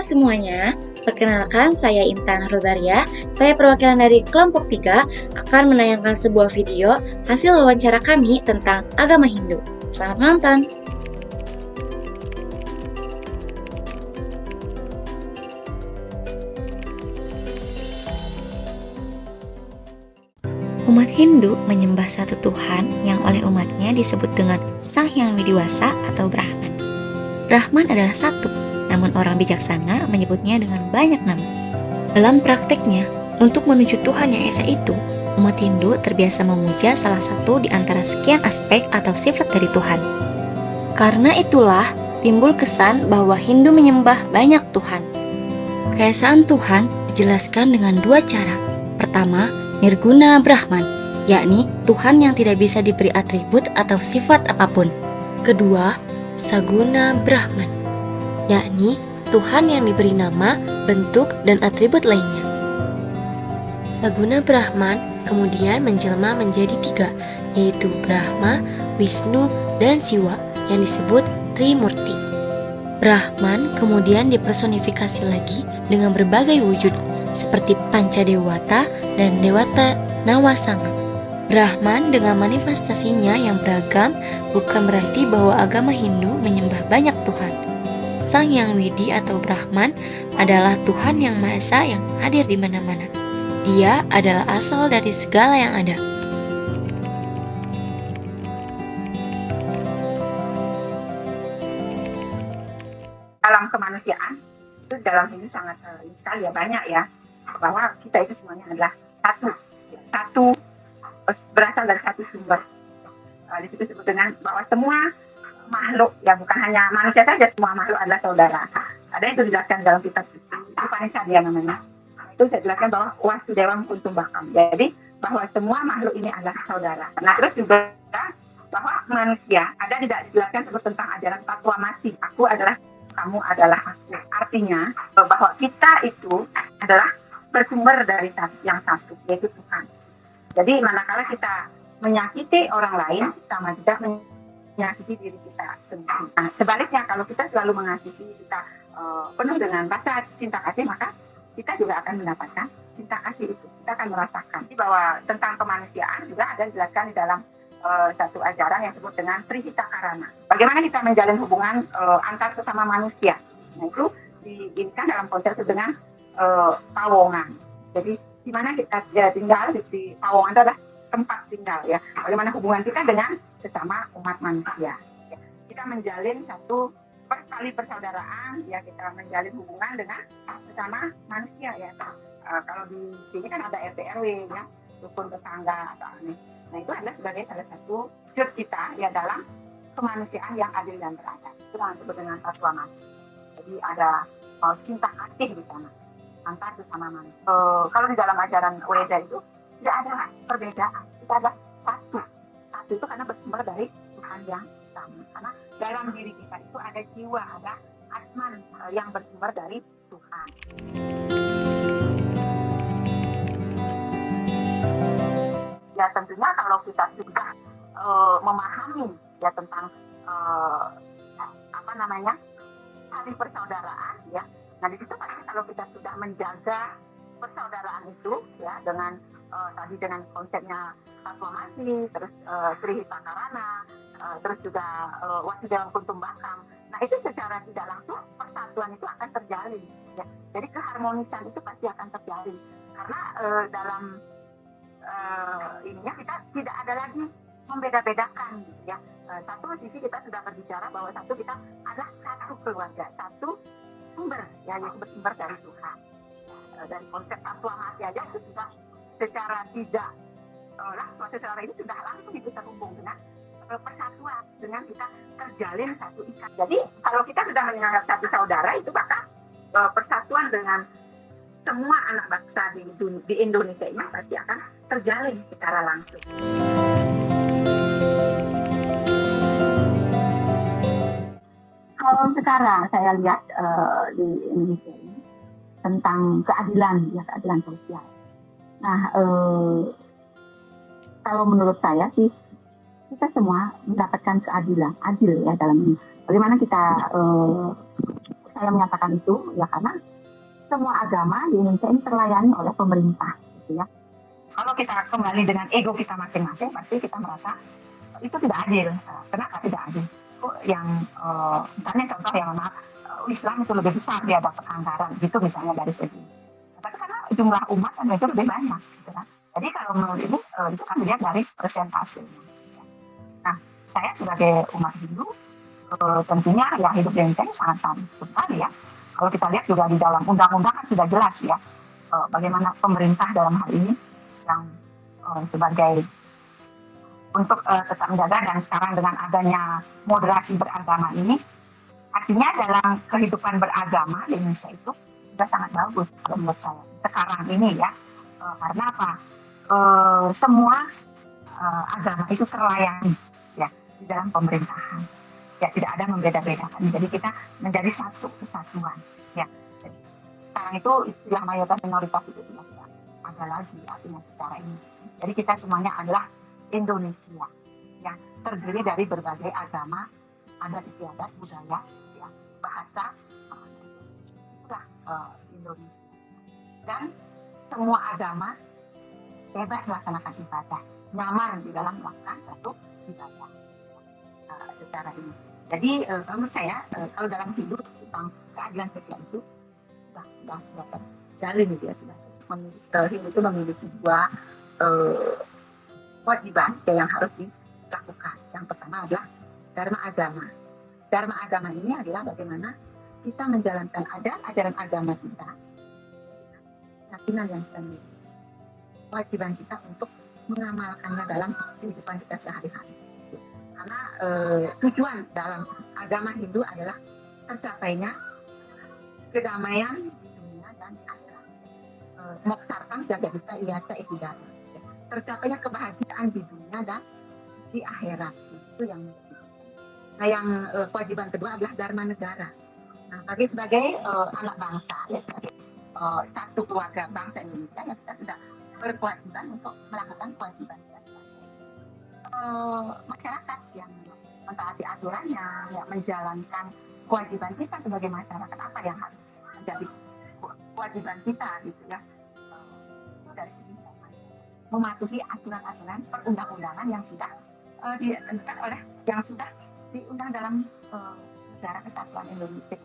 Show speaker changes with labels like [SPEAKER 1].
[SPEAKER 1] semuanya, perkenalkan saya Intan Hulbaria. Saya perwakilan dari kelompok 3 akan menayangkan sebuah video hasil wawancara kami tentang agama Hindu. Selamat menonton! Umat Hindu menyembah satu Tuhan yang oleh umatnya disebut dengan Sang Hyang Widiwasa atau Brahman. Brahman adalah satu, namun orang bijaksana menyebutnya dengan banyak nama. Dalam prakteknya, untuk menuju Tuhan yang esa itu, umat Hindu terbiasa memuja salah satu di antara sekian aspek atau sifat dari Tuhan. Karena itulah, timbul kesan bahwa Hindu menyembah banyak Tuhan. Keesaan Tuhan dijelaskan dengan dua cara. Pertama, Nirguna Brahman, yakni Tuhan yang tidak bisa diberi atribut atau sifat apapun. Kedua, Saguna Brahman, yakni Tuhan yang diberi nama, bentuk, dan atribut lainnya. Saguna Brahman kemudian menjelma menjadi tiga, yaitu Brahma, Wisnu, dan Siwa yang disebut Trimurti. Brahman kemudian dipersonifikasi lagi dengan berbagai wujud, seperti Pancadewata dan Dewata Nawasanga. Brahman dengan manifestasinya yang beragam bukan berarti bahwa agama Hindu menyembah banyak Tuhan. Sang Hyang Widi atau Brahman adalah Tuhan yang Maha Esa yang hadir di mana-mana. Dia adalah asal dari segala yang ada.
[SPEAKER 2] Dalam kemanusiaan, itu dalam Hindu sangat sekali ya, banyak ya, bahwa kita itu semuanya adalah satu berasal dari satu sumber. Disebut dengan bahwa semua makhluk, ya bukan hanya manusia saja, semua makhluk adalah saudara. Ada yang itu dijelaskan dalam kitab suci, Upanishad ya namanya. Itu saya jelaskan bahwa Wasudewam Kutumbakam. Jadi bahwa semua makhluk ini adalah saudara. Nah terus juga bahwa manusia ada tidak dijelaskan seperti tentang ajaran Tatwamasi. Aku adalah, kamu adalah aku. Artinya bahwa kita itu adalah bersumber dari yang satu, yaitu Tuhan. Jadi manakala kita menyakiti orang lain, sama juga menyakiti diri kita sendiri. Nah, sebaliknya kalau kita selalu mengasihi, kita penuh dengan rasa cinta kasih, maka kita juga akan mendapatkan cinta kasih itu. Kita akan merasakan. Jadi bahwa tentang kemanusiaan juga ada dijelaskan di dalam satu ajaran yang disebut dengan Trihita Karana. Bagaimana kita menjalin hubungan antar sesama manusia. Nah itu diinginkan dalam konsep dengan pawongan. Jadi di mana kita tinggal di pawongan itu adalah tempat tinggal ya. Bagaimana hubungan kita dengan sesama umat manusia. Ya. Kita menjalin satu tali persaudaraan ya, kita menjalin hubungan dengan sesama manusia ya. Kalau di sini kan ada RT RW ya, rukun tetangga atau aneh. Nah itu adalah sebagai salah satu wujud kita ya dalam kemanusiaan yang adil dan beradab. Itu yang disebut dengan Tatwamasi. Jadi ada cinta kasih di sana antar sesama manusia. Kalau di dalam ajaran Weda itu tidak ada perbedaan, kita ada satu itu karena bersumber dari Tuhan yang sama. Karena dalam diri kita itu ada jiwa, ada Atman yang bersumber dari Tuhan. Ya tentunya kalau kita sudah memahami ya tentang tali persaudaraan ya. Nah di situ pasti kalau kita sudah menjaga persaudaraan itu ya dengan tadi dengan konsepnya Tatwamasi, terus Trihita Karana, terus juga Wasudewam Kutumbakam. Nah itu secara tidak langsung persatuan itu akan terjalin. Ya. Jadi keharmonisan itu pasti akan terjalin karena dalam ininya kita tidak ada lagi membeda-bedakan ya. Satu sisi kita sudah berbicara bahwa satu kita adalah satu keluarga, satu sumber ya, yang bersumber dari Tuhan. Dari konsep Tatwamasi aja itu sudah secara tidak langsung, secara ini sudah langsung itu terhubung dengan persatuan, dengan kita terjalin satu ikat. Jadi kalau kita sudah menganggap satu saudara itu maka persatuan dengan semua anak bangsa di Indonesia ini pasti akan terjalin secara langsung.
[SPEAKER 3] Kalau sekarang saya lihat di Indonesia ini tentang keadilan ya, keadilan sosial. Nah kalau menurut saya sih kita semua mendapatkan keadilan, adil ya dalam ini. Bagaimana kita saya menyatakan itu? Ya karena semua agama di Indonesia ini terlayani oleh pemerintah, gitu ya. Kalau kita kembali dengan ego kita masing-masing, pasti kita merasa itu tidak adil. Kenapa tidak adil? Kok yang misalnya contoh yang Islam itu lebih besar dia dapat anggaran, gitu misalnya dari segi. Tapi karena jumlah umat kan itu lebih banyak, gitu kan. Jadi kalau menurut ini itu kan dilihat dari persentase. Nah, saya sebagai umat Hindu tentunya ya hidup di Indonesia ini sangat sekali ya. Kalau kita lihat juga di dalam undang-undang kan sudah jelas ya bagaimana pemerintah dalam hal ini yang sebagai untuk tetap menjaga, dan sekarang dengan adanya moderasi beragama ini, artinya dalam kehidupan beragama di Indonesia itu sudah sangat bagus kalau menurut saya sekarang ini ya. Karena apa? Semua agama itu terlayani ya di dalam pemerintahan. Ya tidak ada membeda-bedakan. Jadi kita menjadi satu kesatuan. Ya. Jadi, sekarang itu istilah mayoritas minoritas itu tidak ada lagi artinya secara ini. Jadi kita semuanya adalah Indonesia. Ya, terdiri dari berbagai agama, adat istiadat, budaya, ya, bahasa, itulah Indonesia. Dan semua agama bebas melaksanakan ibadah, nyaman di dalam melakukan satu ibadah secara ini. Jadi menurut saya kalau dalam hidup tentang keadilan sosial itu sudah terjalin gitu ya, sudah Hindu itu memiliki dua kewajiban yang harus dilakukan. Yang pertama adalah dharma agama. Dharma agama ini adalah bagaimana kita menjalankan ajaran agama kita, keyakinan yang kita miliki. Kewajiban kita untuk mengamalkannya dalam kehidupan kita sehari-hari. Karena tujuan dalam agama Hindu adalah tercapainya kedamaian di dunia dan di akhirat. Moksartang jagadita iyasa ikidata. Tercapainya kebahagiaan di dunia dan di akhirat. Itu yang nah, yang kewajiban kedua adalah dharma negara. Nah, sebagai anak bangsa, ya, sebagai satu keluarga bangsa Indonesia, ya kita sudah berkewajiban untuk melakukan kewajiban kita masyarakat yang mentaati aturannya, ya, menjalankan kewajiban kita sebagai masyarakat. Apa yang harus menjadi kewajiban kita gitu ya, dari segi mematuhi aturan-aturan perundang-undangan yang sudah ditentukan oleh yang sudah diundang dalam negara kesatuan Indonesia.